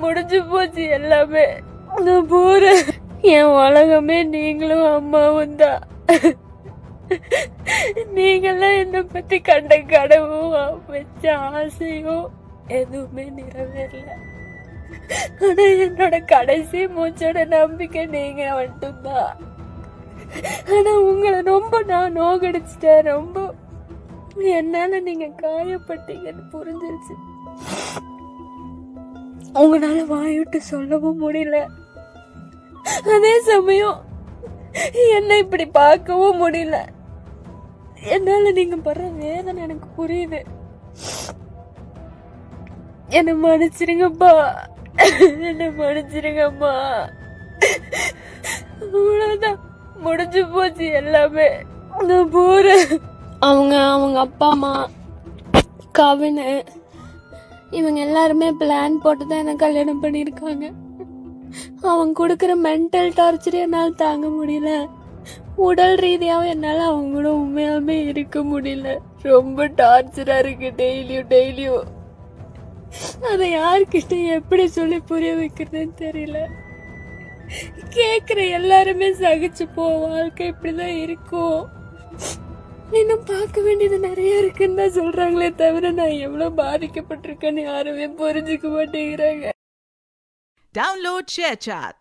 முடிஞ்சு போச்சு எல்லாமே. நான் போறேன். என் உலகமே நீங்களும் அம்மாவும் தான். நீங்கெல்லாம் என்ன பத்தி கண்ட கனவும் வச்ச ஆசையும் எதுவுமே நிறைவேறல. ஆனா என்னோட கடைசி மூச்சோட நம்பிக்கை நீங்க மட்டும்தான். ஆனா உங்களை ரொம்ப நான் நோகடிச்சிட்டேன். ரொம்ப என்னால நீங்க காயப்பட்டீங்கன்னு புரிஞ்சிருச்சு. உங்களால வாய்விட்டு சொல்லவும் முடியல. அதே சமயம் என்ன இப்படி பார்க்கவும் முடியல. என்னால நீங்க படுற வேதனை எனக்கு புரியுது. என்ன மன்னிச்சிருங்கப்பா, என்ன மன்னிச்சிருங்கம்மா. அவ்வளவுதான், முடிஞ்சு போச்சு எல்லாமே. நான் போறேன். அவங்க அப்பா அம்மா கவின் இவங்க எல்லாருமே பிளான் போட்டு தான் என்ன கல்யாணம் பண்ணியிருக்காங்க. அவங்க கொடுக்குற மென்டல் டார்ச்சர் என்னால் தாங்க முடியல. உடல் ரீதியாகவும் என்னால் அவங்க கூட உண்மையாலுமே இருக்க முடியல. ரொம்ப டார்ச்சரா இருக்கு டெய்லியும். அதை யார்கிட்ட எப்படி சொல்லி புரிய வைக்கிறதுன்னு தெரியல. கேக்குற எல்லாருமே சகிச்சு போ, வாழ்க்கை இப்படிதான் இருக்கும், இன்னும் பார்க்க வேண்டியது நிறைய இருக்குன்னு தான் சொல்றாங்களே தவிர நான் எவ்வளவு பாதிக்கப்பட்டிருக்கேன்னு யாருமே புரிஞ்சுக்க மாட்டேங்கிறாங்க. Download ShareChat.